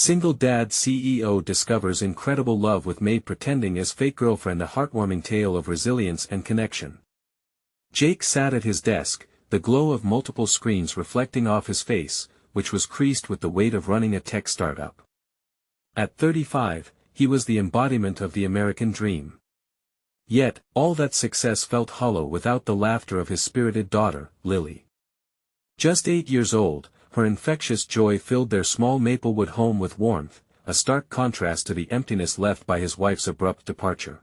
Single dad CEO discovers incredible love with maid pretending as fake girlfriend, a heartwarming tale of resilience and connection. Jake sat at his desk, the glow of multiple screens reflecting off his face, which was creased with the weight of running a tech startup. At 35, he was the embodiment of the American dream. Yet, all that success felt hollow without the laughter of his spirited daughter, Lily. Just 8 years old, her infectious joy filled their small Maplewood home with warmth, a stark contrast to the emptiness left by his wife's abrupt departure.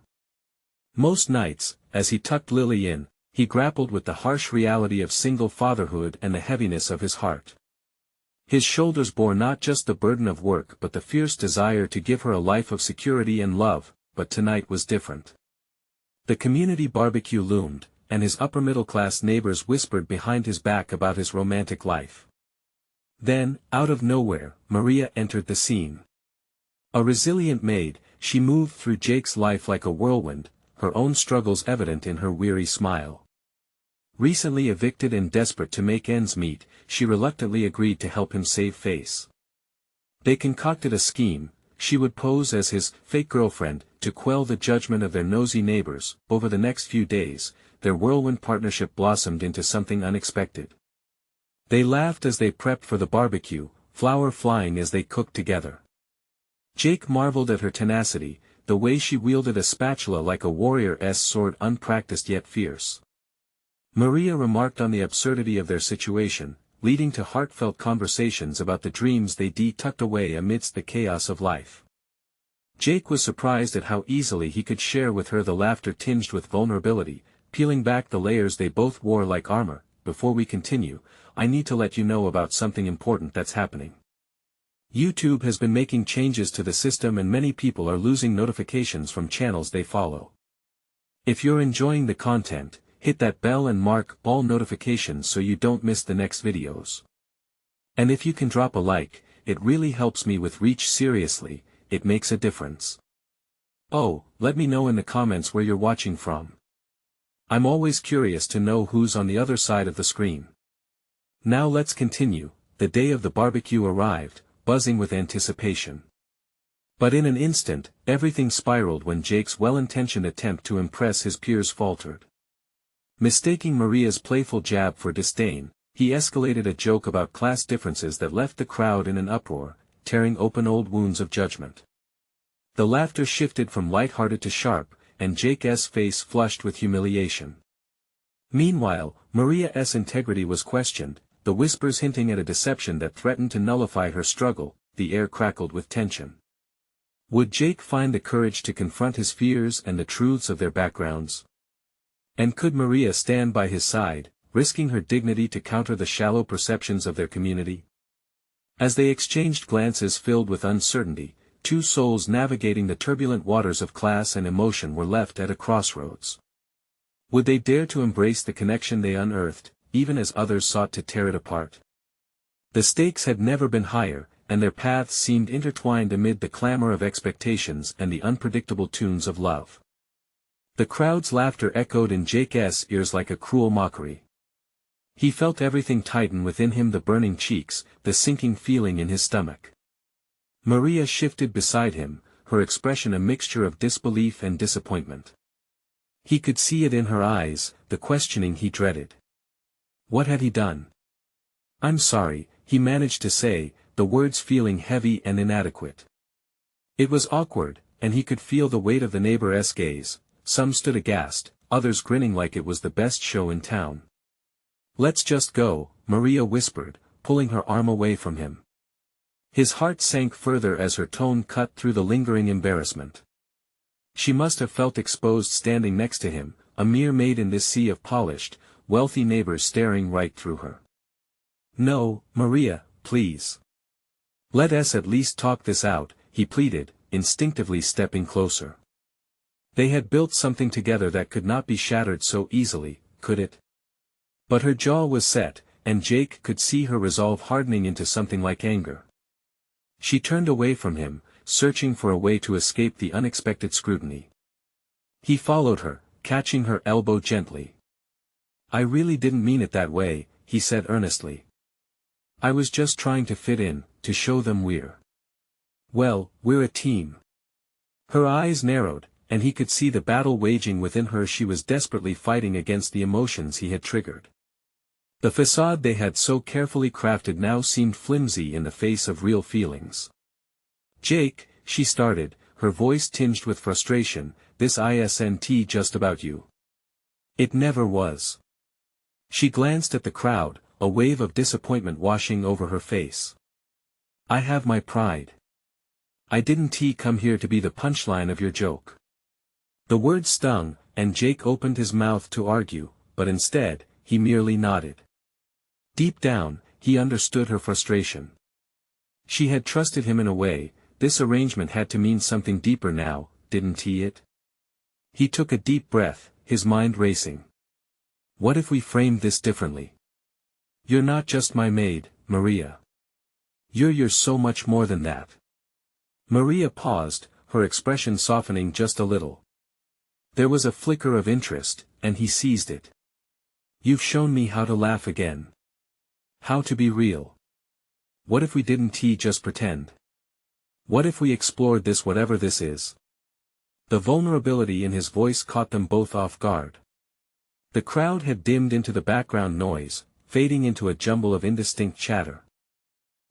Most nights, as he tucked Lily in, he grappled with the harsh reality of single fatherhood and the heaviness of his heart. His shoulders bore not just the burden of work but the fierce desire to give her a life of security and love, but tonight was different. The community barbecue loomed, and his upper-middle-class neighbors whispered behind his back about his romantic life. Then, out of nowhere, Maria entered the scene. A resilient maid, she moved through Jake's life like a whirlwind, her own struggles evident in her weary smile. Recently evicted and desperate to make ends meet, she reluctantly agreed to help him save face. They concocted a scheme. She would pose as his fake girlfriend, to quell the judgment of their nosy neighbors. Over the next few days, their whirlwind partnership blossomed into something unexpected. They laughed as they prepped for the barbecue, flour flying as they cooked together. Jake marveled at her tenacity, the way she wielded a spatula like a warrior's sword, unpracticed yet fierce. Maria remarked on the absurdity of their situation, leading to heartfelt conversations about the dreams they'd tucked away amidst the chaos of life. Jake was surprised at how easily he could share with her the laughter tinged with vulnerability, peeling back the layers they both wore like armor. Before we continue, I need to let you know about something important that's happening. YouTube has been making changes to the system and many people are losing notifications from channels they follow. If you're enjoying the content, hit that bell and mark all notifications so you don't miss the next videos. And if you can drop a like, it really helps me with reach. Seriously, it makes a difference. Oh, let me know in the comments where you're watching from. I'm always curious to know who's on the other side of the screen. Now let's continue. The day of the barbecue arrived, buzzing with anticipation. But in an instant, everything spiraled when Jake's well-intentioned attempt to impress his peers faltered. Mistaking Maria's playful jab for disdain, he escalated a joke about class differences that left the crowd in an uproar, tearing open old wounds of judgment. The laughter shifted from light-hearted to sharp, and Jake's face flushed with humiliation. Meanwhile, Maria's integrity was questioned, the whispers hinting at a deception that threatened to nullify her struggle. The air crackled with tension. Would Jake find the courage to confront his fears and the truths of their backgrounds? And could Maria stand by his side, risking her dignity to counter the shallow perceptions of their community? As they exchanged glances filled with uncertainty, two souls navigating the turbulent waters of class and emotion were left at a crossroads. Would they dare to embrace the connection they unearthed, even as others sought to tear it apart? The stakes had never been higher, and their paths seemed intertwined amid the clamor of expectations and the unpredictable tunes of love. The crowd's laughter echoed in Jake's ears like a cruel mockery. He felt everything tighten within him, the burning cheeks, the sinking feeling in his stomach. Maria shifted beside him, her expression a mixture of disbelief and disappointment. He could see it in her eyes, the questioning he dreaded. What had he done? "I'm sorry," he managed to say, the words feeling heavy and inadequate. It was awkward, and he could feel the weight of the neighbor's gaze. Some stood aghast, others grinning like it was the best show in town. "Let's just go," Maria whispered, pulling her arm away from him. His heart sank further as her tone cut through the lingering embarrassment. She must have felt exposed standing next to him, a mere maid in this sea of polished, wealthy neighbors staring right through her. "No, Maria, please. Let us at least talk this out," he pleaded, instinctively stepping closer. They had built something together that could not be shattered so easily, could it? But her jaw was set, and Jake could see her resolve hardening into something like anger. She turned away from him, searching for a way to escape the unexpected scrutiny. He followed her, catching her elbow gently. "I really didn't mean it that way," he said earnestly. "I was just trying to fit in, to show them we're Well, we're a team. Her eyes narrowed, and he could see the battle waging within her. She was desperately fighting against the emotions he had triggered. The facade they had so carefully crafted now seemed flimsy in the face of real feelings. Jake, she started, her voice tinged with frustration, this isn't just about you. It never was. She glanced at the crowd, a wave of disappointment washing over her face. I have my pride. I didn't come here to be the punchline of your joke. The word stung, and Jake opened his mouth to argue, but instead, he merely nodded. Deep down, he understood her frustration. She had trusted him in a way, this arrangement had to mean something deeper now, didn't it? He took a deep breath, his mind racing. What if we framed this differently? You're not just my maid, Maria. You're so much more than that. Maria paused, her expression softening just a little. There was a flicker of interest, and he seized it. You've shown me how to laugh again. How to be real. What if we didn't just pretend? What if we explored this, whatever this is? The vulnerability in his voice caught them both off guard. The crowd had dimmed into the background noise, fading into a jumble of indistinct chatter.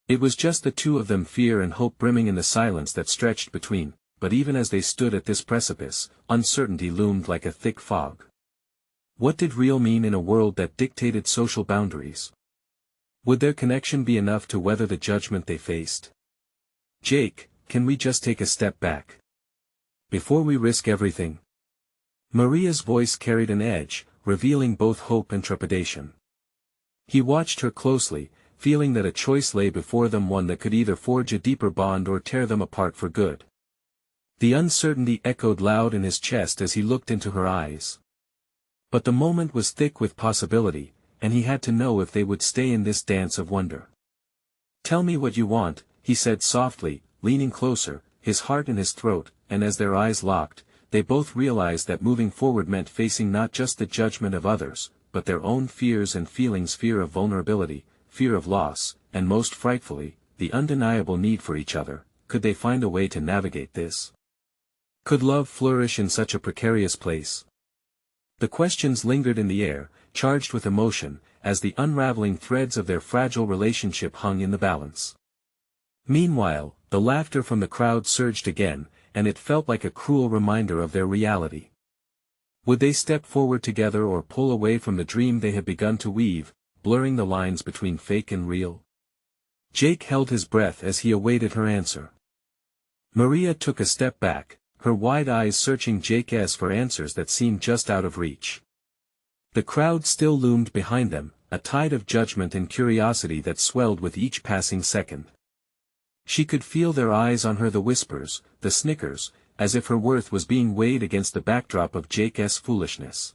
It was just the two of them, fear and hope brimming in the silence that stretched between, but even as they stood at this precipice, uncertainty loomed like a thick fog. What did real mean in a world that dictated social boundaries? Would their connection be enough to weather the judgment they faced? Jake, can we just take a step back? Before we risk everything? Maria's voice carried an edge, revealing both hope and trepidation. He watched her closely, feeling that a choice lay before them, one that could either forge a deeper bond or tear them apart for good. The uncertainty echoed loud in his chest as he looked into her eyes. But the moment was thick with possibility, and he had to know if they would stay in this dance of wonder. Tell me what you want, he said softly, leaning closer, his heart in his throat, and as their eyes locked, they both realized that moving forward meant facing not just the judgment of others, but their own fears and feelings, fear of vulnerability, fear of loss, and most frightfully, the undeniable need for each other. Could they find a way to navigate this? Could love flourish in such a precarious place? The questions lingered in the air, charged with emotion, as the unraveling threads of their fragile relationship hung in the balance. Meanwhile, the laughter from the crowd surged again, and it felt like a cruel reminder of their reality. Would they step forward together or pull away from the dream they had begun to weave, blurring the lines between fake and real? Jake held his breath as he awaited her answer. Maria took a step back, her wide eyes searching Jake's for answers that seemed just out of reach. The crowd still loomed behind them, a tide of judgment and curiosity that swelled with each passing second. She could feel their eyes on her, the whispers, the snickers, as if her worth was being weighed against the backdrop of Jake's foolishness.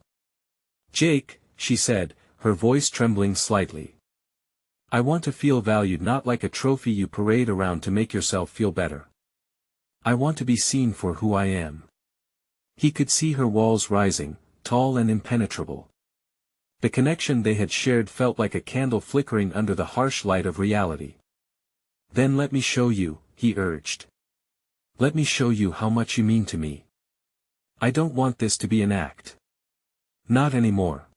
Jake, she said, her voice trembling slightly. I want to feel valued, not like a trophy you parade around to make yourself feel better. I want to be seen for who I am. He could see her walls rising, tall and impenetrable. The connection they had shared felt like a candle flickering under the harsh light of reality. Then let me show you, he urged. Let me show you how much you mean to me. I don't want this to be an act. Not anymore.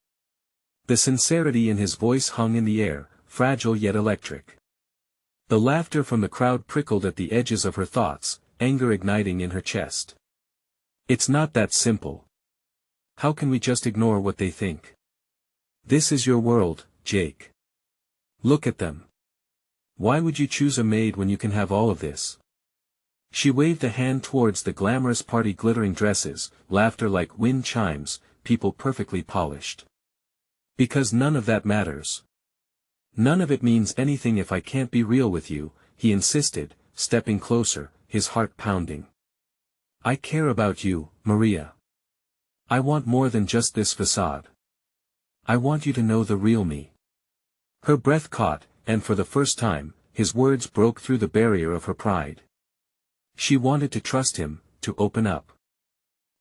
The sincerity in his voice hung in the air, fragile yet electric. The laughter from the crowd prickled at the edges of her thoughts, anger igniting in her chest. It's not that simple. How can we just ignore what they think? This is your world, Jake. Look at them. Why would you choose a maid when you can have all of this? She waved a hand towards the glamorous party, glittering dresses, laughter like wind chimes, people perfectly polished. Because none of that matters. None of it means anything if I can't be real with you, he insisted, stepping closer, his heart pounding. I care about you, Maria. I want more than just this facade. I want you to know the real me. Her breath caught, and for the first time, his words broke through the barrier of her pride. She wanted to trust him, to open up.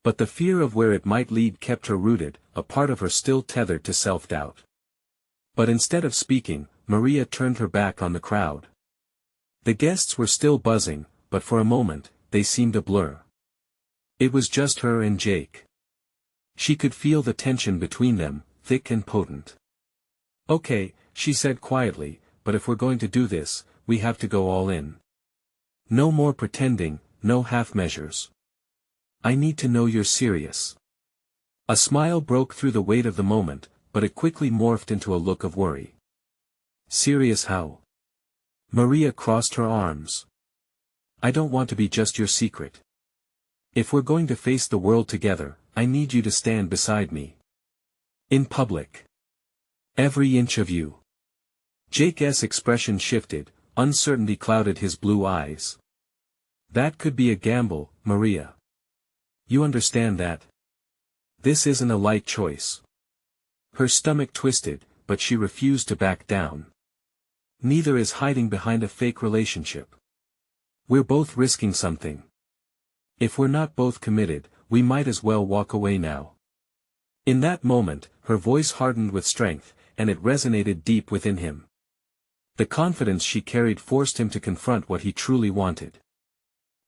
But the fear of where it might lead kept her rooted, a part of her still tethered to self-doubt. But instead of speaking, Maria turned her back on the crowd. The guests were still buzzing, but for a moment, they seemed a blur. It was just her and Jake. She could feel the tension between them, thick and potent. "Okay," she said quietly, "but if we're going to do this, we have to go all in. No more pretending, no half measures. I need to know you're serious." A smile broke through the weight of the moment, but it quickly morphed into a look of worry. "Serious how?" Maria crossed her arms. "I don't want to be just your secret. If we're going to face the world together, I need you to stand beside me. In public. Every inch of you." Jake's expression shifted, uncertainty clouded his blue eyes. "That could be a gamble, Maria. You understand that? This isn't a light choice." Her stomach twisted, but she refused to back down. "Neither is hiding behind a fake relationship. We're both risking something. If we're not both committed, we might as well walk away now." In that moment, her voice hardened with strength, and it resonated deep within him. The confidence she carried forced him to confront what he truly wanted.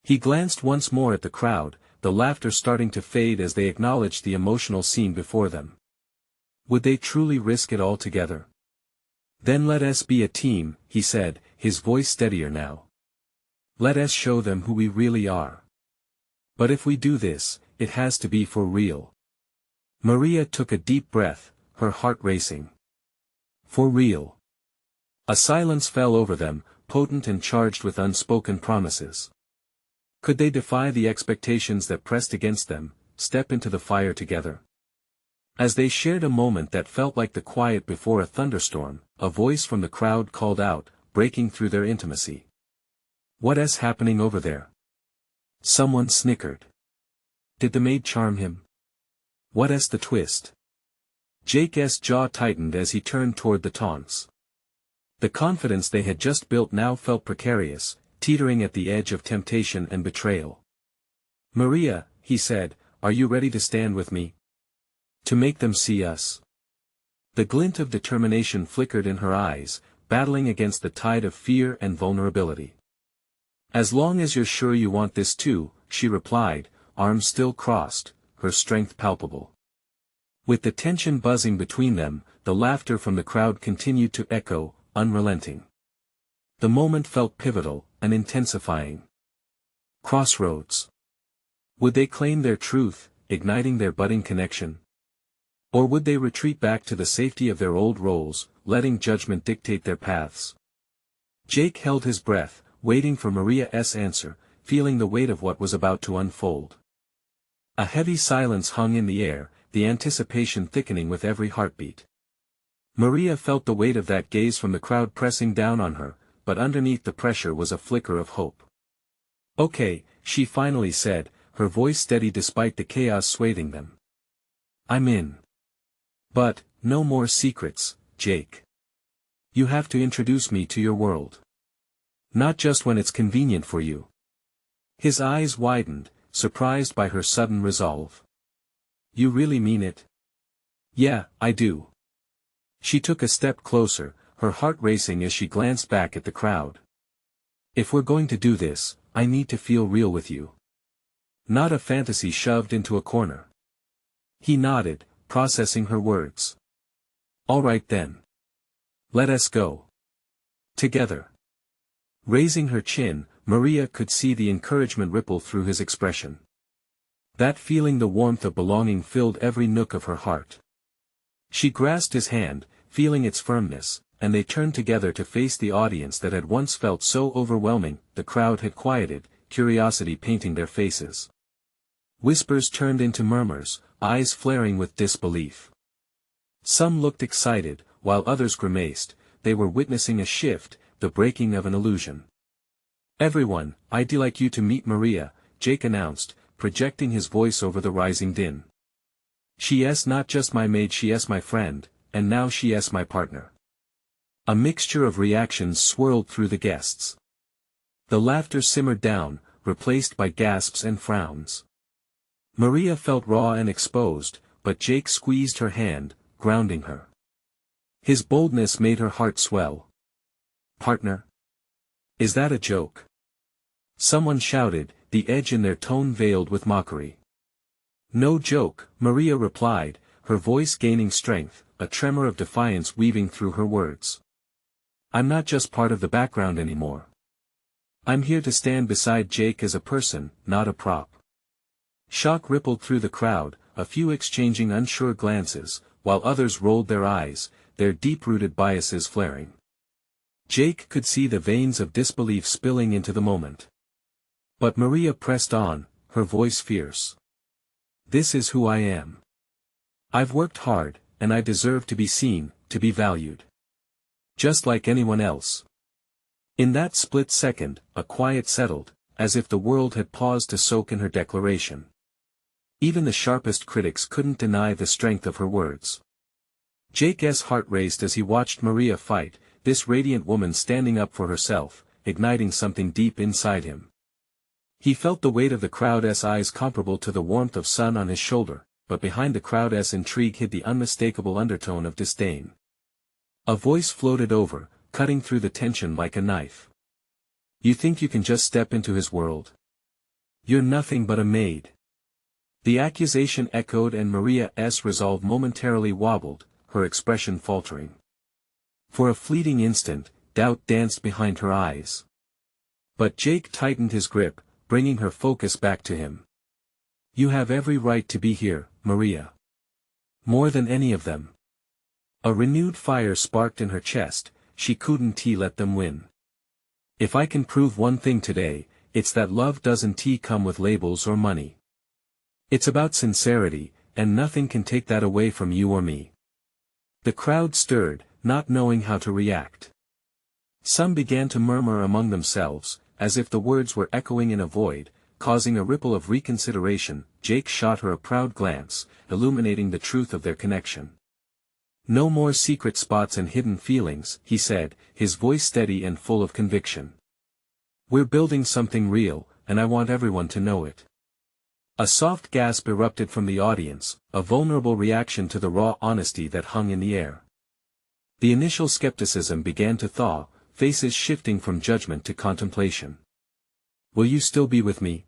He glanced once more at the crowd, the laughter starting to fade as they acknowledged the emotional scene before them. Would they truly risk it all together? "Then let us be a team," he said, his voice steadier now. "Let us show them who we really are. But if we do this, it has to be for real." Maria took a deep breath, her heart racing. For real. A silence fell over them, potent and charged with unspoken promises. Could they defy the expectations that pressed against them, step into the fire together? As they shared a moment that felt like the quiet before a thunderstorm, a voice from the crowd called out, breaking through their intimacy. "What's happening over there?" Someone snickered. Did the maid charm him? What's the twist? Jake's jaw tightened as he turned toward the taunts. The confidence they had just built now felt precarious, teetering at the edge of temptation and betrayal. "Maria," he said, "are you ready to stand with me? To make them see us?" The glint of determination flickered in her eyes, battling against the tide of fear and vulnerability. "As long as you're sure you want this too," she replied, arms still crossed, her strength palpable. With the tension buzzing between them, the laughter from the crowd continued to echo, unrelenting. The moment felt pivotal, and intensifying. Crossroads. Would they claim their truth, igniting their budding connection? Or would they retreat back to the safety of their old roles, letting judgment dictate their paths? Jake held his breath, waiting for Maria's answer, feeling the weight of what was about to unfold. A heavy silence hung in the air, the anticipation thickening with every heartbeat. Maria felt the weight of that gaze from the crowd pressing down on her, but underneath the pressure was a flicker of hope. "Okay," she finally said, her voice steady despite the chaos swathing them. "I'm in. But, no more secrets, Jake. You have to introduce me to your world. Not just when it's convenient for you." His eyes widened, surprised by her sudden resolve. "You really mean it?" "Yeah, I do." She took a step closer, her heart racing as she glanced back at the crowd. "If we're going to do this, I need to feel real with you. Not a fantasy shoved into a corner." He nodded, processing her words. "All right then. Let us go. Together." Raising her chin, Maria could see the encouragement ripple through his expression. That feeling, the warmth of belonging, filled every nook of her heart. She grasped his hand, feeling its firmness, and they turned together to face the audience that had once felt so overwhelming. The crowd had quieted, curiosity painting their faces. Whispers turned into murmurs, eyes flaring with disbelief. Some looked excited, while others grimaced. They were witnessing a shift, the breaking of an illusion. "Everyone, I'd like you to meet Maria," Jake announced, projecting his voice over the rising din. "She's not just my maid, she's my friend, and now she's my partner." A mixture of reactions swirled through the guests. The laughter simmered down, replaced by gasps and frowns. Maria felt raw and exposed, but Jake squeezed her hand, grounding her. His boldness made her heart swell. "Partner? Is that a joke?" Someone shouted, the edge in their tone veiled with mockery. No joke, Maria replied, her voice gaining strength, a tremor of defiance weaving through her words. I'm not just part of the background anymore. I'm here to stand beside Jake as a person, not a prop. Shock rippled through the crowd, a few exchanging unsure glances, while others rolled their eyes, their deep-rooted biases flaring. Jake could see the veins of disbelief spilling into the moment. But Maria pressed on, her voice fierce. This is who I am. I've worked hard, and I deserve to be seen, to be valued. Just like anyone else. In that split second, a quiet settled, as if the world had paused to soak in her declaration. Even the sharpest critics couldn't deny the strength of her words. Jake's heart raced as he watched Maria fight, this radiant woman standing up for herself, igniting something deep inside him. He felt the weight of the crowd's eyes comparable to the warmth of sun on his shoulder, but behind the crowd's intrigue hid the unmistakable undertone of disdain. A voice floated over, cutting through the tension like a knife. You think you can just step into his world? You're nothing but a maid. The accusation echoed and Maria's resolve momentarily wobbled, her expression faltering. For a fleeting instant, doubt danced behind her eyes. But Jake tightened his grip, bringing her focus back to him. You have every right to be here, Maria. More than any of them. A renewed fire sparked in her chest, she couldn't let them win. If I can prove one thing today, it's that love doesn't come with labels or money. It's about sincerity, and nothing can take that away from you or me. The crowd stirred, not knowing how to react. Some began to murmur among themselves, as if the words were echoing in a void, causing a ripple of reconsideration. Jake shot her a proud glance, illuminating the truth of their connection. No more secret spots and hidden feelings, he said, his voice steady and full of conviction. We're building something real, and I want everyone to know it. A soft gasp erupted from the audience, a vulnerable reaction to the raw honesty that hung in the air. The initial skepticism began to thaw, faces shifting from judgment to contemplation. Will you still be with me?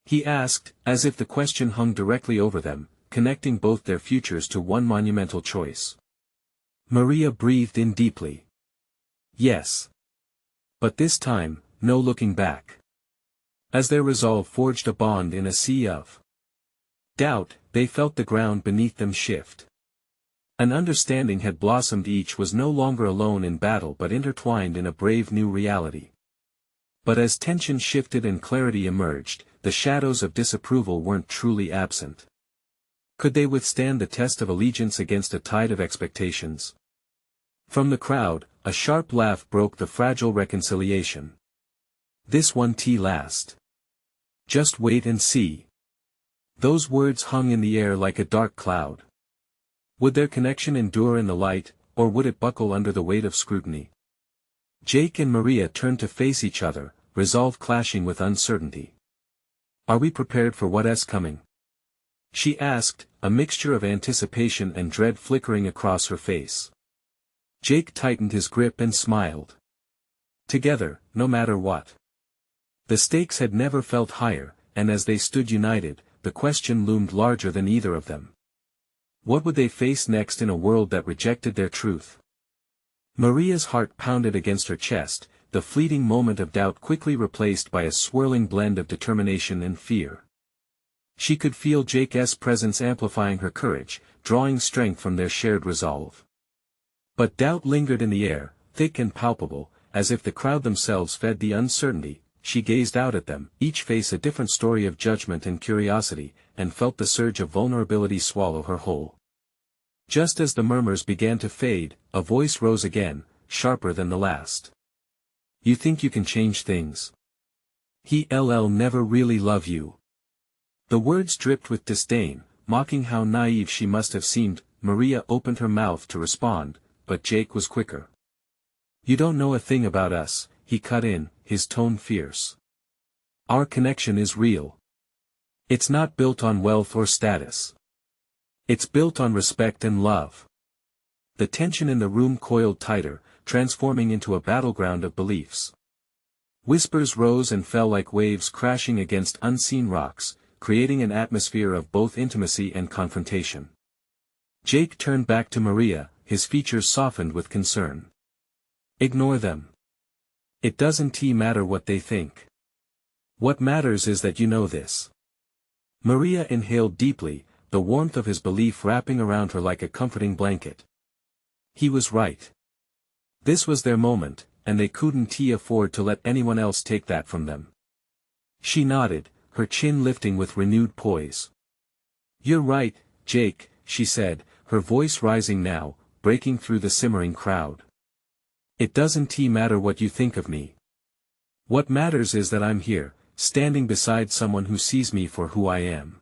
He asked, as if the question hung directly over them, connecting both their futures to one monumental choice. Maria breathed in deeply. Yes. But this time, no looking back. As their resolve forged a bond in a sea of doubt, they felt the ground beneath them shift. An understanding had blossomed, each was no longer alone in battle but intertwined in a brave new reality. But as tension shifted and clarity emerged, the shadows of disapproval weren't truly absent. Could they withstand the test of allegiance against a tide of expectations? From the crowd, a sharp laugh broke the fragile reconciliation. This won't last. Just wait and see. Those words hung in the air like a dark cloud. Would their connection endure in the light, or would it buckle under the weight of scrutiny? Jake and Maria turned to face each other, resolve clashing with uncertainty. Are we prepared for what's coming? She asked, a mixture of anticipation and dread flickering across her face. Jake tightened his grip and smiled. Together, no matter what. The stakes had never felt higher, and as they stood united, the question loomed larger than either of them. What would they face next in a world that rejected their truth? Maria's heart pounded against her chest, the fleeting moment of doubt quickly replaced by a swirling blend of determination and fear. She could feel Jake's presence amplifying her courage, drawing strength from their shared resolve. But doubt lingered in the air, thick and palpable, as if the crowd themselves fed the uncertainty. She gazed out at them, each face a different story of judgment and curiosity, and felt the surge of vulnerability swallow her whole. Just as the murmurs began to fade, a voice rose again, sharper than the last. You think you can change things? He'll never really love you. The words dripped with disdain, mocking how naive she must have seemed. Maria opened her mouth to respond, but Jake was quicker. You don't know a thing about us, he cut in, his tone fierce. Our connection is real. It's not built on wealth or status. It's built on respect and love. The tension in the room coiled tighter, transforming into a battleground of beliefs. Whispers rose and fell like waves crashing against unseen rocks, creating an atmosphere of both intimacy and confrontation. Jake turned back to Maria, his features softened with concern. Ignore them. It doesn't matter what they think. What matters is that you know this. Maria inhaled deeply, the warmth of his belief wrapping around her like a comforting blanket. He was right. This was their moment, and they couldn't afford to let anyone else take that from them. She nodded, her chin lifting with renewed poise. You're right, Jake, she said, her voice rising now, breaking through the simmering crowd. It doesn't matter what you think of me. What matters is that I'm here, standing beside someone who sees me for who I am.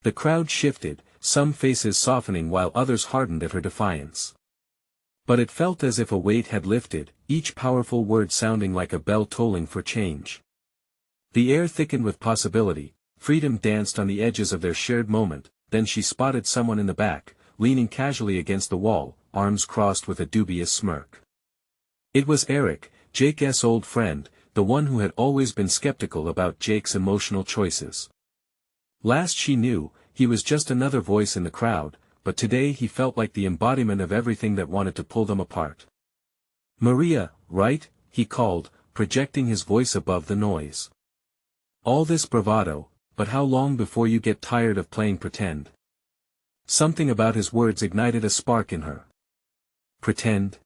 The crowd shifted, some faces softening while others hardened at her defiance. But it felt as if a weight had lifted, each powerful word sounding like a bell tolling for change. The air thickened with possibility, freedom danced on the edges of their shared moment, then she spotted someone in the back, leaning casually against the wall, arms crossed with a dubious smirk. It was Eric, Jake's old friend, the one who had always been skeptical about Jake's emotional choices. Last she knew, he was just another voice in the crowd, but today he felt like the embodiment of everything that wanted to pull them apart. Maria, right? He called, projecting his voice above the noise. All this bravado, but how long before you get tired of playing pretend? Something about his words ignited a spark in her. Pretend?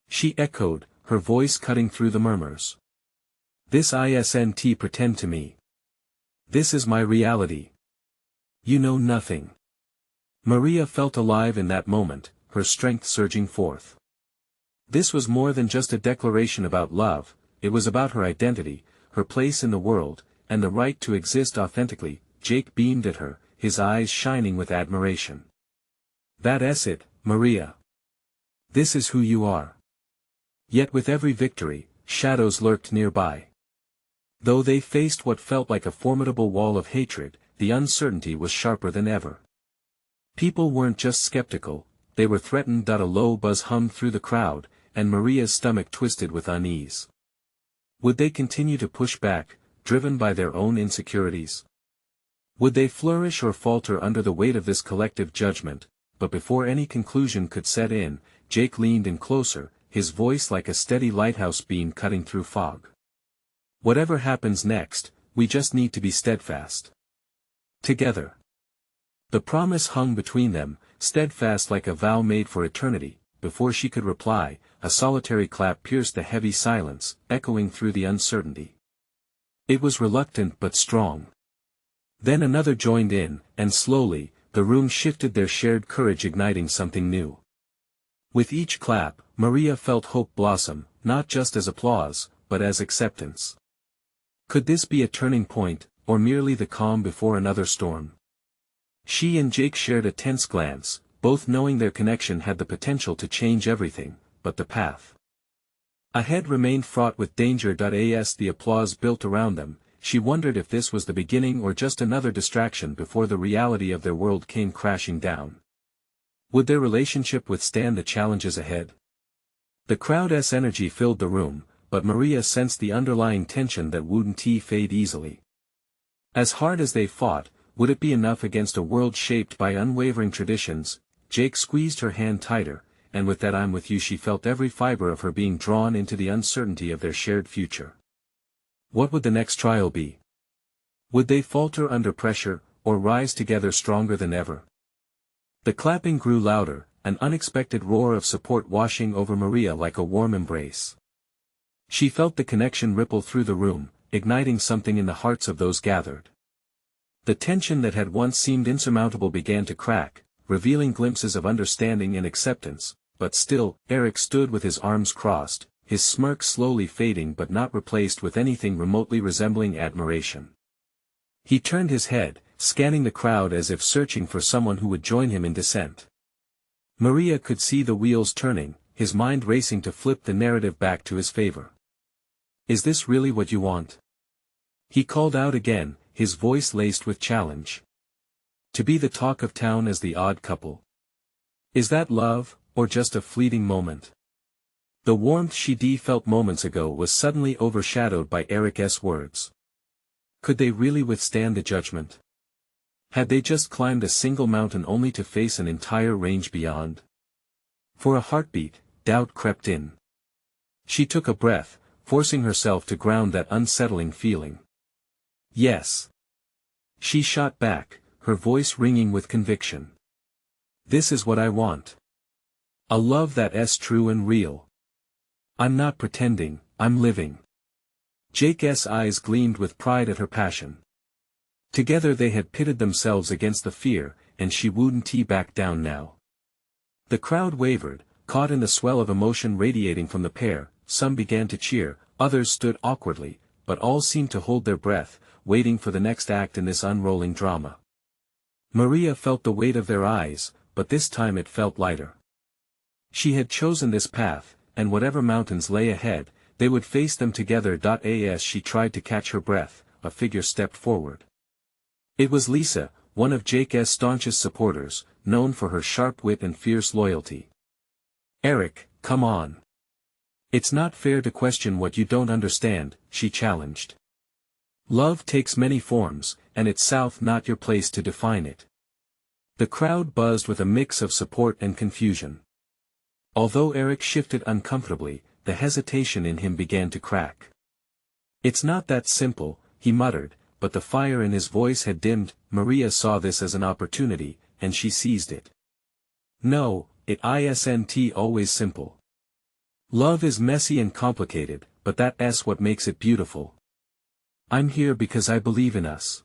She echoed, her voice cutting through the murmurs. This isn't pretend to me. This is my reality. You know nothing. Maria felt alive in that moment, her strength surging forth. This was more than just a declaration about love, it was about her identity, her place in the world, and the right to exist authentically. Jake beamed at her, his eyes shining with admiration. That's it, Maria. This is who you are. Yet with every victory, shadows lurked nearby. Though they faced what felt like a formidable wall of hatred, the uncertainty was sharper than ever. People weren't just skeptical, they were threatened. A low buzz hummed through the crowd, and Maria's stomach twisted with unease. Would they continue to push back, driven by their own insecurities? Would they flourish or falter under the weight of this collective judgment? But before any conclusion could set in, Jake leaned in closer, his voice like a steady lighthouse beam cutting through fog. Whatever happens next, we just need to be steadfast. Together. The promise hung between them, steadfast like a vow made for eternity. Before she could reply, a solitary clap pierced the heavy silence, echoing through the uncertainty. It was reluctant but strong. Then another joined in, and slowly, the room shifted, their shared courage igniting something new. With each clap, Maria felt hope blossom, not just as applause, but as acceptance. Could this be a turning point, or merely the calm before another storm? She and Jake shared a tense glance, both knowing their connection had the potential to change everything, but the path ahead remained fraught with danger. As the applause built around them, she wondered if this was the beginning or just another distraction before the reality of their world came crashing down. Would their relationship withstand the challenges ahead? The crowd's energy filled the room, but Maria sensed the underlying tension that wouldn't fade easily. As hard as they fought, would it be enough against a world shaped by unwavering traditions? Jake squeezed her hand tighter, and with that "I'm with you" she felt every fiber of her being drawn into the uncertainty of their shared future. What would the next trial be? Would they falter under pressure, or rise together stronger than ever? The clapping grew louder, an unexpected roar of support washing over Maria like a warm embrace. She felt the connection ripple through the room, igniting something in the hearts of those gathered. The tension that had once seemed insurmountable began to crack, revealing glimpses of understanding and acceptance, but still, Eric stood with his arms crossed, his smirk slowly fading but not replaced with anything remotely resembling admiration. He turned his head, scanning the crowd as if searching for someone who would join him in dissent. Maria could see the wheels turning, his mind racing to flip the narrative back to his favor. Is this really what you want? He called out again, his voice laced with challenge. To be the talk of town as the odd couple? Is that love, or just a fleeting moment? The warmth she felt moments ago was suddenly overshadowed by Eric's words. Could they really withstand the judgment? Had they just climbed a single mountain only to face an entire range beyond? For a heartbeat, doubt crept in. She took a breath, forcing herself to ground that unsettling feeling. Yes. She shot back, her voice ringing with conviction. This is what I want. A love that's true and real. I'm not pretending, I'm living. Jake's eyes gleamed with pride at her passion. Together they had pitted themselves against the fear, and she wouldn't back down now. The crowd wavered, caught in the swell of emotion radiating from the pair. Some began to cheer, others stood awkwardly, but all seemed to hold their breath, waiting for the next act in this unrolling drama. Maria felt the weight of their eyes, but this time it felt lighter. She had chosen this path, and whatever mountains lay ahead, they would face them together. As she tried to catch her breath, a figure stepped forward. It was Lisa, one of Jake's staunchest supporters, known for her sharp wit and fierce loyalty. Eric, come on. It's not fair to question what you don't understand, she challenged. Love takes many forms, and it's not your place to define it. The crowd buzzed with a mix of support and confusion. Although Eric shifted uncomfortably, the hesitation in him began to crack. It's not that simple, he muttered, but the fire in his voice had dimmed. Maria saw this as an opportunity, and she seized it. No, it isn't always simple. Love is messy and complicated, but that's what makes it beautiful. I'm here because I believe in us.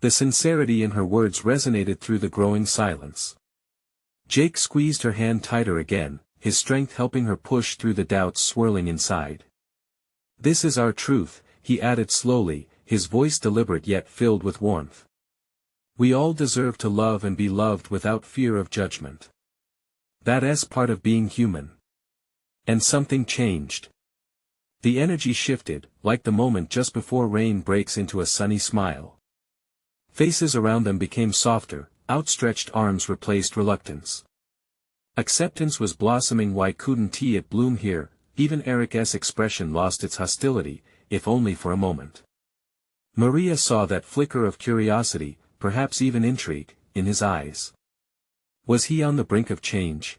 The sincerity in her words resonated through the growing silence. Jake squeezed her hand tighter again, his strength helping her push through the doubts swirling inside. This is our truth, he added slowly, his voice deliberate yet filled with warmth. We all deserve to love and be loved without fear of judgment. That's part of being human. And something changed. The energy shifted, like the moment just before rain breaks into a sunny smile. Faces around them became softer, outstretched arms replaced reluctance. Acceptance was blossoming. Why couldn't it bloom here? Even Eric's expression lost its hostility, if only for a moment. Maria saw that flicker of curiosity, perhaps even intrigue, in his eyes. Was he on the brink of change?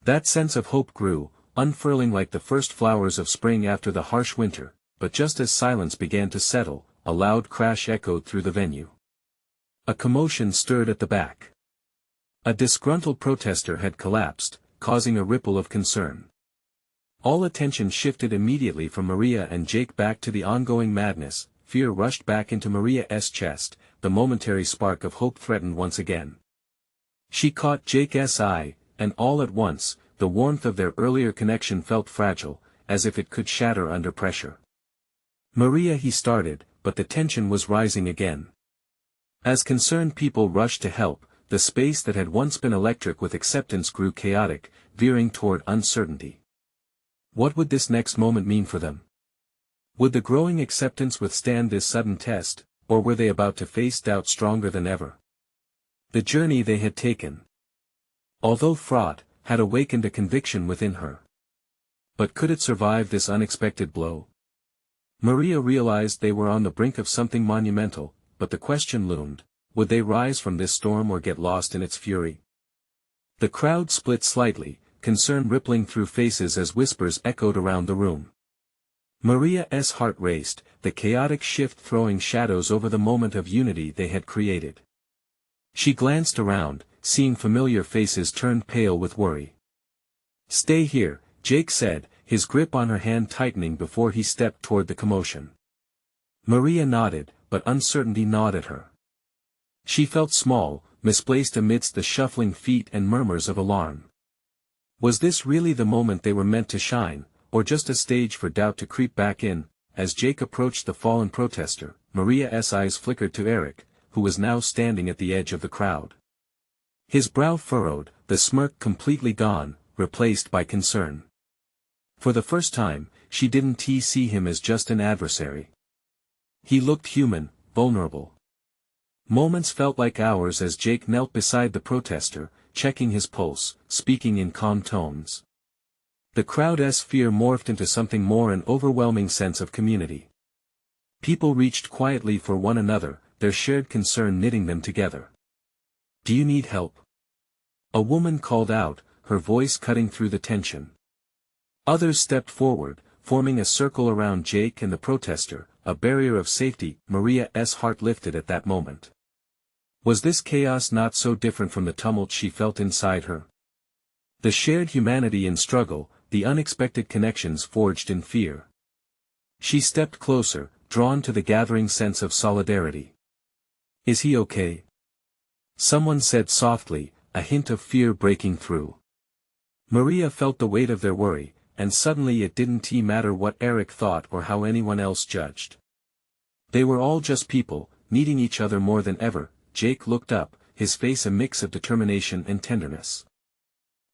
That sense of hope grew, unfurling like the first flowers of spring after the harsh winter, but just as silence began to settle, a loud crash echoed through the venue. A commotion stirred at the back. A disgruntled protester had collapsed, causing a ripple of concern. All attention shifted immediately from Maria and Jake back to the ongoing madness. Fear rushed back into Maria's chest, the momentary spark of hope threatened once again. She caught Jake's eye, and all at once, the warmth of their earlier connection felt fragile, as if it could shatter under pressure. Maria, he started, but the tension was rising again. As concerned people rushed to help, the space that had once been electric with acceptance grew chaotic, veering toward uncertainty. What would this next moment mean for them? Would the growing acceptance withstand this sudden test, or were they about to face doubt stronger than ever? The journey they had taken, although fraught, had awakened a conviction within her. But could it survive this unexpected blow? Maria realized they were on the brink of something monumental, but the question loomed, would they rise from this storm or get lost in its fury? The crowd split slightly, concern rippling through faces as whispers echoed around the room. Maria's heart raced, the chaotic shift throwing shadows over the moment of unity they had created. She glanced around, seeing familiar faces turned pale with worry. Stay here, Jake said, his grip on her hand tightening before he stepped toward the commotion. Maria nodded, but uncertainty gnawed at her. She felt small, misplaced amidst the shuffling feet and murmurs of alarm. Was this really the moment they were meant to shine, or just a stage for doubt to creep back in? As Jake approached the fallen protester, Maria's eyes flickered to Eric, who was now standing at the edge of the crowd. His brow furrowed, the smirk completely gone, replaced by concern. For the first time, she didn't see him as just an adversary. He looked human, vulnerable. Moments felt like hours as Jake knelt beside the protester, checking his pulse, speaking in calm tones. The crowd's fear morphed into something more, an overwhelming sense of community. People reached quietly for one another, their shared concern knitting them together. "Do you need help?" a woman called out, her voice cutting through the tension. Others stepped forward, forming a circle around Jake and the protester, a barrier of safety. Maria's heart lifted at that moment. Was this chaos not so different from the tumult she felt inside her? The shared humanity in struggle, the unexpected connections forged in fear. She stepped closer, drawn to the gathering sense of solidarity. "Is he okay?" someone said softly, a hint of fear breaking through. Maria felt the weight of their worry, and suddenly it didn't matter what Eric thought or how anyone else judged. They were all just people, needing each other more than ever. Jake looked up, his face a mix of determination and tenderness.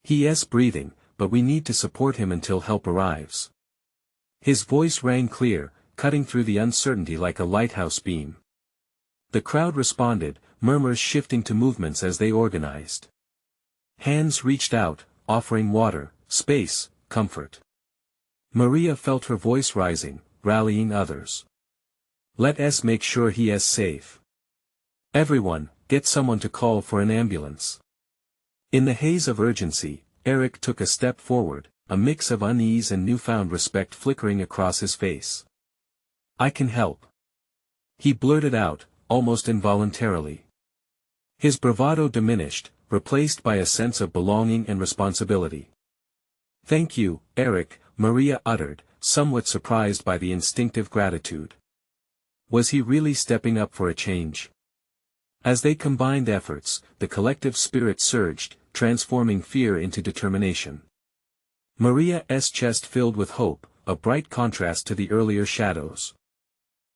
"He's breathing, but we need to support him until help arrives." His voice rang clear, cutting through the uncertainty like a lighthouse beam. The crowd responded, murmurs shifting to movements as they organized. Hands reached out, offering water, space, comfort. Maria felt her voice rising, rallying others. "Let's make sure he is safe. Everyone, get someone to call for an ambulance." In the haze of urgency, Eric took a step forward, a mix of unease and newfound respect flickering across his face. "I can help," he blurted out, almost involuntarily. His bravado diminished, replaced by a sense of belonging and responsibility. "Thank you, Eric," Maria uttered, somewhat surprised by the instinctive gratitude. Was he really stepping up for a change? As they combined efforts, the collective spirit surged, transforming fear into determination. Maria's chest filled with hope, a bright contrast to the earlier shadows.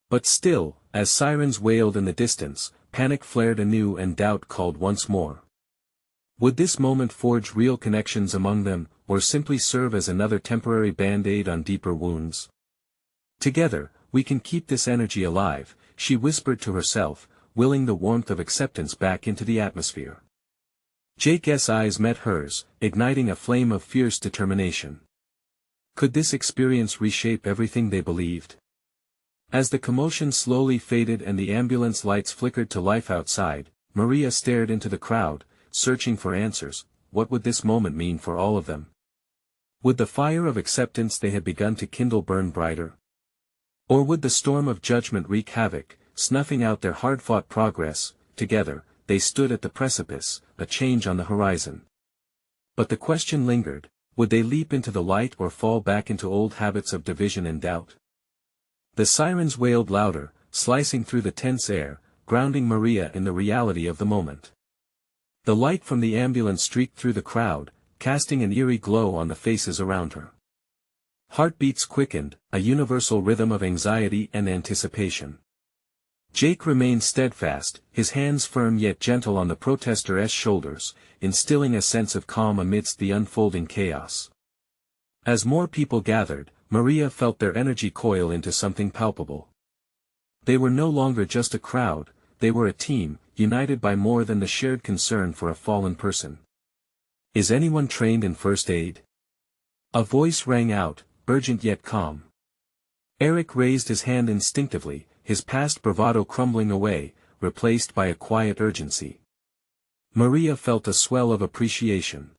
But still, as sirens wailed in the distance, panic flared anew and doubt called once more. Would this moment forge real connections among them, or simply serve as another temporary band-aid on deeper wounds? "Together, we can keep this energy alive," she whispered to herself, willing the warmth of acceptance back into the atmosphere. Jake's eyes met hers, igniting a flame of fierce determination. Could this experience reshape everything they believed? As the commotion slowly faded and the ambulance lights flickered to life outside, Maria stared into the crowd, searching for answers. What would this moment mean for all of them? Would the fire of acceptance they had begun to kindle burn brighter? Or would the storm of judgment wreak havoc, snuffing out their hard-fought progress? Together, they stood at the precipice, a change on the horizon. But the question lingered, would they leap into the light or fall back into old habits of division and doubt? The sirens wailed louder, slicing through the tense air, grounding Maria in the reality of the moment. The light from the ambulance streaked through the crowd, casting an eerie glow on the faces around her. Heartbeats quickened, a universal rhythm of anxiety and anticipation. Jake remained steadfast, his hands firm yet gentle on the protester's shoulders, instilling a sense of calm amidst the unfolding chaos. As more people gathered, Maria felt their energy coil into something palpable. They were no longer just a crowd, they were a team, united by more than the shared concern for a fallen person. "Is anyone trained in first aid?" a voice rang out, urgent yet calm. Eric raised his hand instinctively, his past bravado crumbling away, replaced by a quiet urgency. Maria felt a swell of appreciation.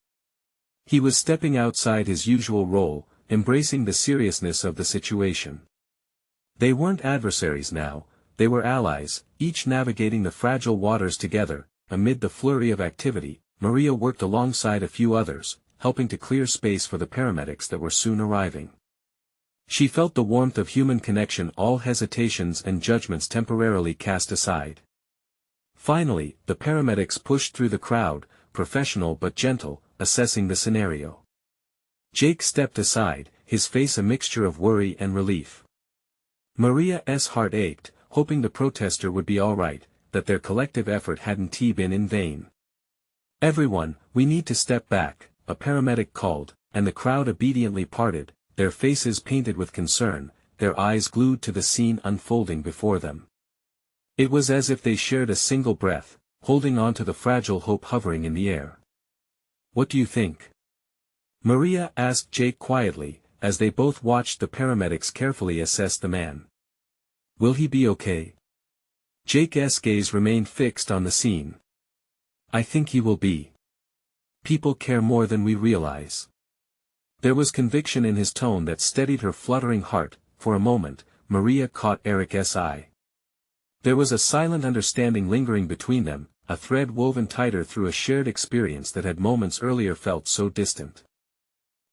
He was stepping outside his usual role, embracing the seriousness of the situation. They weren't adversaries now, they were allies, each navigating the fragile waters together. Amid the flurry of activity, Maria worked alongside a few others, helping to clear space for the paramedics that were soon arriving. She felt the warmth of human connection, all hesitations and judgments temporarily cast aside. Finally, the paramedics pushed through the crowd, professional but gentle, assessing the scenario. Jake stepped aside, his face a mixture of worry and relief. Maria's heart ached, hoping the protester would be all right, that their collective effort hadn't been in vain. "Everyone, we need to step back," a paramedic called, and the crowd obediently parted, their faces painted with concern, their eyes glued to the scene unfolding before them. It was as if they shared a single breath, holding on to the fragile hope hovering in the air. "What do you think?" Maria asked Jake quietly, as they both watched the paramedics carefully assess the man. Will he be okay? Jake's gaze remained fixed on the scene. I think he will be. People care more than we realize. There was conviction in his tone that steadied her fluttering heart. For a moment, Maria caught Eric's eye. There was a silent understanding lingering between them, a thread woven tighter through a shared experience that had moments earlier felt so distant.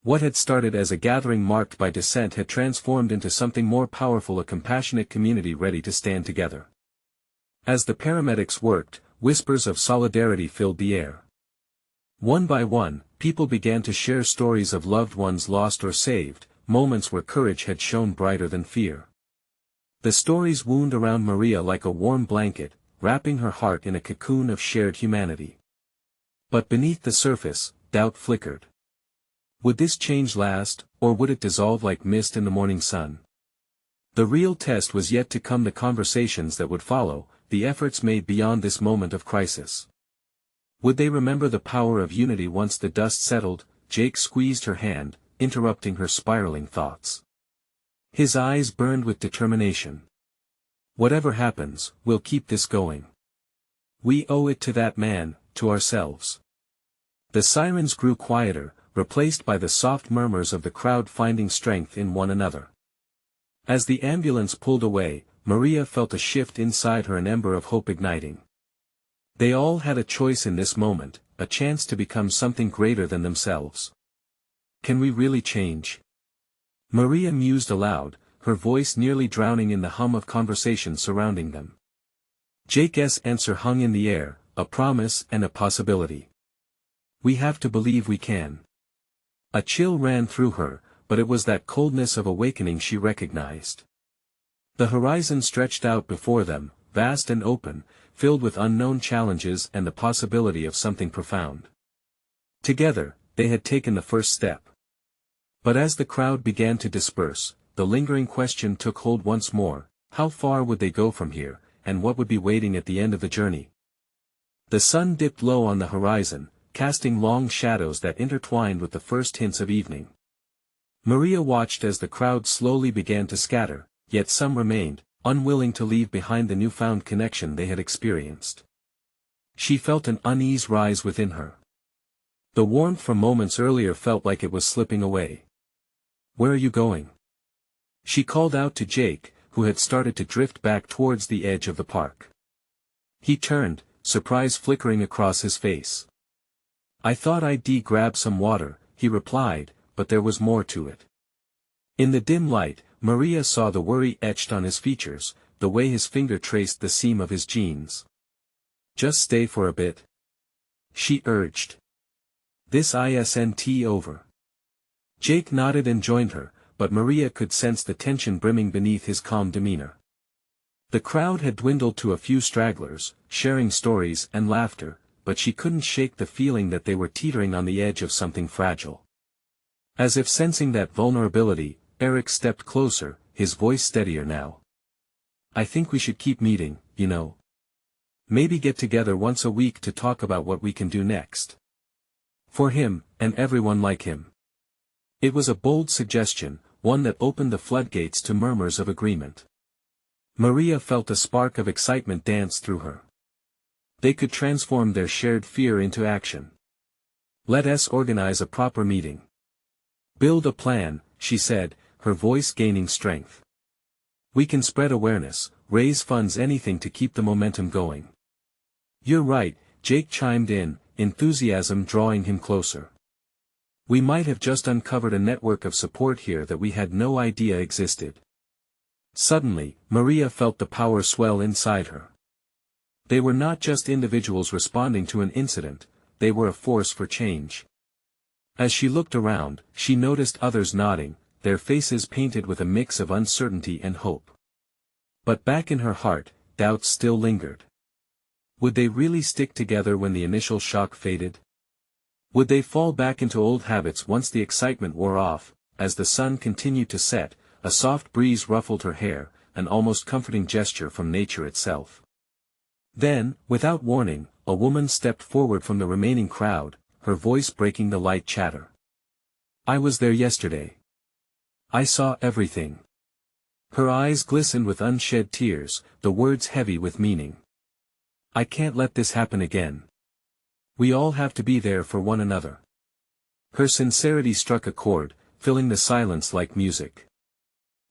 What had started as a gathering marked by dissent had transformed into something more powerful, a compassionate community ready to stand together. As the paramedics worked, whispers of solidarity filled the air. One by one, people began to share stories of loved ones lost or saved, moments where courage had shone brighter than fear. The stories wound around Maria like a warm blanket, wrapping her heart in a cocoon of shared humanity. But beneath the surface, doubt flickered. Would this change last, or would it dissolve like mist in the morning sun? The real test was yet to come, the conversations that would follow, the efforts made beyond this moment of crisis. Would they remember the power of unity once the dust settled? Jake squeezed her hand, interrupting her spiraling thoughts. His eyes burned with determination. Whatever happens, we'll keep this going. We owe it to that man, to ourselves. The sirens grew quieter, replaced by the soft murmurs of the crowd finding strength in one another. As the ambulance pulled away, Maria felt a shift inside her, an ember of hope igniting. They all had a choice in this moment, a chance to become something greater than themselves. Can we really change? Maria mused aloud, her voice nearly drowning in the hum of conversation surrounding them. Jake's answer hung in the air, a promise and a possibility. We have to believe we can. A chill ran through her, but it was that coldness of awakening she recognized. The horizon stretched out before them, vast and open, filled with unknown challenges and the possibility of something profound. Together, they had taken the first step. But as the crowd began to disperse, the lingering question took hold once more: how far would they go from here, and what would be waiting at the end of the journey? The sun dipped low on the horizon, casting long shadows that intertwined with the first hints of evening. Maria watched as the crowd slowly began to scatter, yet some remained, unwilling to leave behind the newfound connection they had experienced. She felt an unease rise within her. The warmth from moments earlier felt like it was slipping away. Where are you going? She called out to Jake, who had started to drift back towards the edge of the park. He turned, surprise flickering across his face. I thought I'd grab some water, he replied, but there was more to it. In the dim light, Maria saw the worry etched on his features, the way his finger traced the seam of his jeans. Just stay for a bit, she urged. This isn't over. Jake nodded and joined her, but Maria could sense the tension brimming beneath his calm demeanor. The crowd had dwindled to a few stragglers, sharing stories and laughter, but she couldn't shake the feeling that they were teetering on the edge of something fragile. As if sensing that vulnerability, Eric stepped closer, his voice steadier now. I think we should keep meeting, you know. Maybe get together once a week to talk about what we can do next. For him, and everyone like him. It was a bold suggestion, one that opened the floodgates to murmurs of agreement. Maria felt a spark of excitement dance through her. They could transform their shared fear into action. Let us organize a proper meeting. Build a plan, she said, her voice gaining strength. We can spread awareness, raise funds, anything to keep the momentum going. You're right, Jake chimed in, enthusiasm drawing him closer. We might have just uncovered a network of support here that we had no idea existed. Suddenly, Maria felt the power swell inside her. They were not just individuals responding to an incident, they were a force for change. As she looked around, she noticed others nodding, their faces painted with a mix of uncertainty and hope. But back in her heart, doubts still lingered. Would they really stick together when the initial shock faded? Would they fall back into old habits once the excitement wore off? As the sun continued to set, a soft breeze ruffled her hair, an almost comforting gesture from nature itself. Then, without warning, a woman stepped forward from the remaining crowd, her voice breaking the light chatter. I was there yesterday. I saw everything. Her eyes glistened with unshed tears, the words heavy with meaning. I can't let this happen again. We all have to be there for one another. Her sincerity struck a chord, filling the silence like music.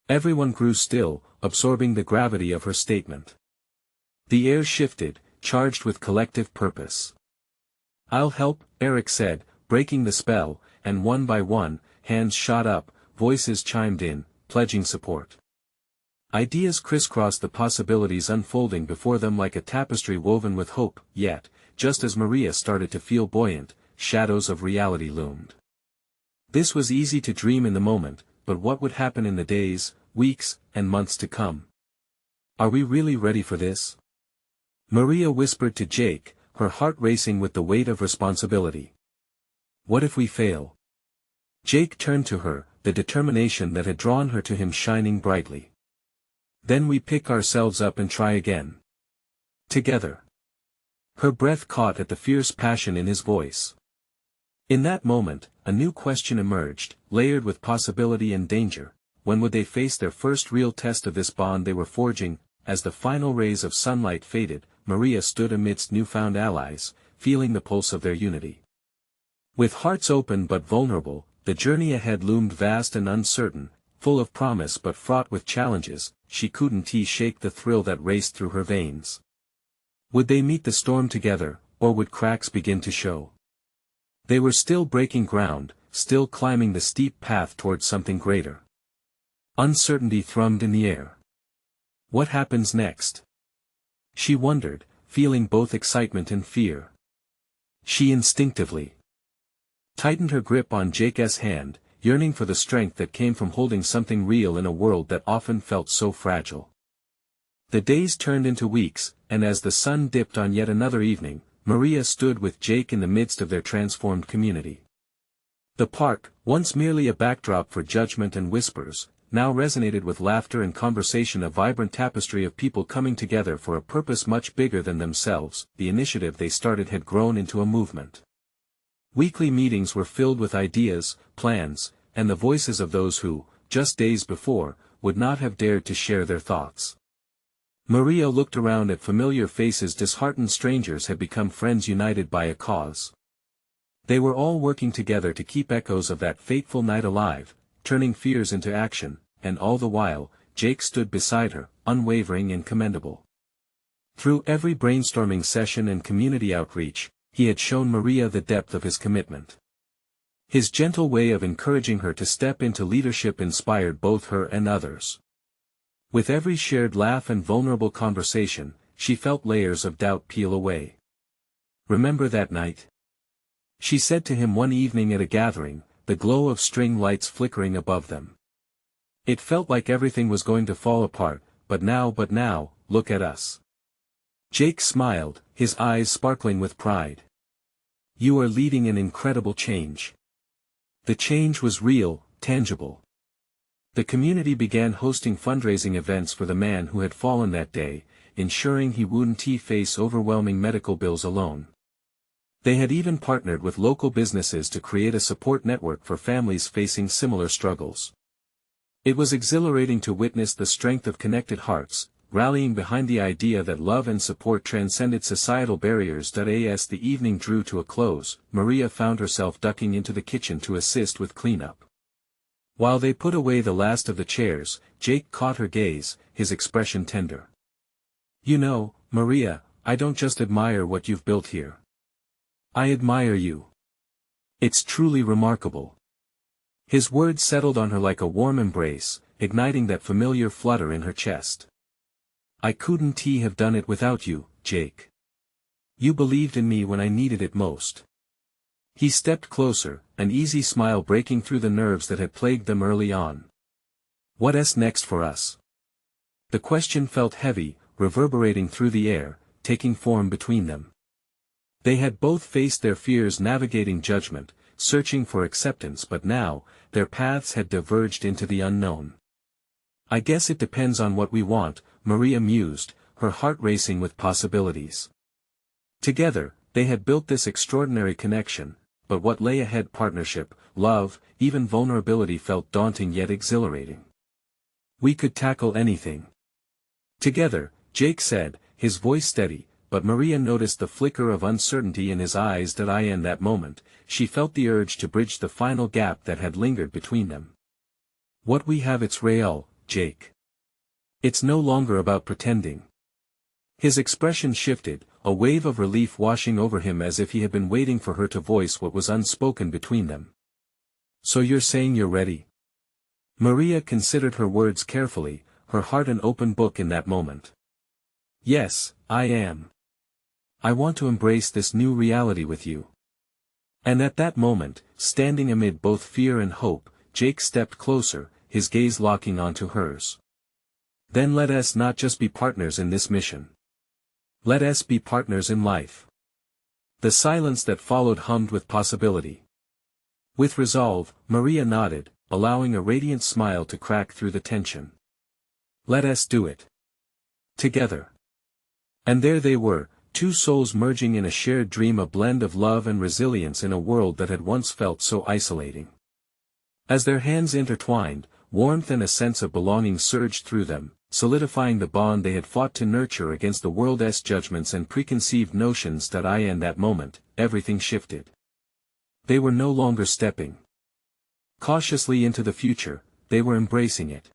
Everyone grew still, absorbing the gravity of her statement. The air shifted, charged with collective purpose. I'll help, Eric said, breaking the spell, and one by one, hands shot up, voices chimed in, pledging support. Ideas crisscrossed, the possibilities unfolding before them like a tapestry woven with hope, yet, just as Maria started to feel buoyant, shadows of reality loomed. This was easy to dream in the moment, but what would happen in the days, weeks, and months to come? Are we really ready for this? Maria whispered to Jake, her heart racing with the weight of responsibility. What if we fail? Jake turned to her, the determination that had drawn her to him shining brightly. Then we pick ourselves up and try again. Together. Her breath caught at the fierce passion in his voice. In that moment, a new question emerged, layered with possibility and danger. When would they face their first real test of this bond they were forging? As the final rays of sunlight faded, Maria stood amidst newfound allies, feeling the pulse of their unity. With hearts open but vulnerable, the journey ahead loomed vast and uncertain, full of promise but fraught with challenges. She couldn't shake the thrill that raced through her veins. Would they meet the storm together, or would cracks begin to show? They were still breaking ground, still climbing the steep path towards something greater. Uncertainty thrummed in the air. What happens next? She wondered, feeling both excitement and fear. She instinctively tightened her grip on Jake's hand, yearning for the strength that came from holding something real in a world that often felt so fragile. The days turned into weeks, and as the sun dipped on yet another evening, Maria stood with Jake in the midst of their transformed community. The park, once merely a backdrop for judgment and whispers, now resonated with laughter and conversation, a vibrant tapestry of people coming together for a purpose much bigger than themselves. The initiative they started had grown into a movement. Weekly meetings were filled with ideas, plans, and the voices of those who, just days before, would not have dared to share their thoughts. Maria looked around at familiar faces. Disheartened strangers had become friends united by a cause. They were all working together to keep echoes of that fateful night alive, turning fears into action, and all the while, Jake stood beside her, unwavering and commendable. Through every brainstorming session and community outreach, he had shown Maria the depth of his commitment. His gentle way of encouraging her to step into leadership inspired both her and others. With every shared laugh and vulnerable conversation, she felt layers of doubt peel away. "Remember that night?" she said to him one evening at a gathering, the glow of string lights flickering above them. "It felt like everything was going to fall apart, but now, look at us." Jake smiled, his eyes sparkling with pride. "You are leading an incredible change." The change was real, tangible. The community began hosting fundraising events for the man who had fallen that day, ensuring he wouldn't face overwhelming medical bills alone. They had even partnered with local businesses to create a support network for families facing similar struggles. It was exhilarating to witness the strength of connected hearts, rallying behind the idea that love and support transcended societal barriers. As the evening drew to a close, Maria found herself ducking into the kitchen to assist with cleanup. While they put away the last of the chairs, Jake caught her gaze, his expression tender. "You know, Maria, I don't just admire what you've built here. I admire you. It's truly remarkable." His words settled on her like a warm embrace, igniting that familiar flutter in her chest. "I couldn't have done it without you, Jake. You believed in me when I needed it most." He stepped closer, an easy smile breaking through the nerves that had plagued them early on. "What's next for us?" The question felt heavy, reverberating through the air, taking form between them. They had both faced their fears, navigating judgment, searching for acceptance, but now, their paths had diverged into the unknown. "I guess it depends on what we want," Maria mused, her heart racing with possibilities. Together, they had built this extraordinary connection, but what lay ahead: partnership, love, even vulnerability felt daunting yet exhilarating. We could tackle anything together, Jake said, his voice steady, but Maria noticed the flicker of uncertainty in his eyes. In that moment, she felt the urge to bridge the final gap that had lingered between them. What we have, it's real, Jake. It's no longer about pretending. His expression shifted, a wave of relief washing over him as if he had been waiting for her to voice what was unspoken between them. So you're saying you're ready? Maria considered her words carefully, her heart an open book in that moment. Yes, I am. I want to embrace this new reality with you. And at that moment, standing amid both fear and hope, Jake stepped closer, his gaze locking onto hers. Then let us not just be partners in this mission. Let us be partners in life. The silence that followed hummed with possibility. With resolve, Maria nodded, allowing a radiant smile to crack through the tension. Let us do it. Together. And there they were, two souls merging in a shared dream, a blend of love and resilience in a world that had once felt so isolating. As their hands intertwined, warmth and a sense of belonging surged through them, solidifying the bond they had fought to nurture against the world's judgments and preconceived notions. In that moment, everything shifted. They were no longer stepping cautiously into the future, they were embracing it.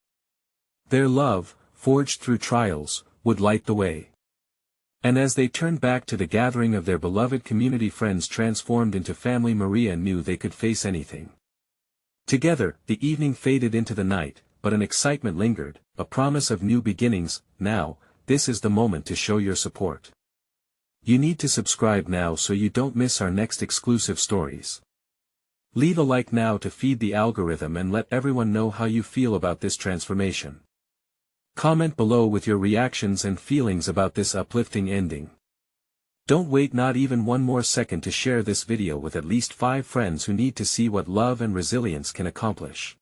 Their love, forged through trials, would light the way. And as they turned back to the gathering of their beloved community, friends transformed into family, Maria knew they could face anything. Together, the evening faded into the night, but an excitement lingered, a promise of new beginnings. Now, this is the moment to show your support. You need to subscribe now so you don't miss our next exclusive stories. Leave a like now to feed the algorithm and let everyone know how you feel about this transformation. Comment below with your reactions and feelings about this uplifting ending. Don't wait not even one more second to share this video with at least 5 friends who need to see what love and resilience can accomplish.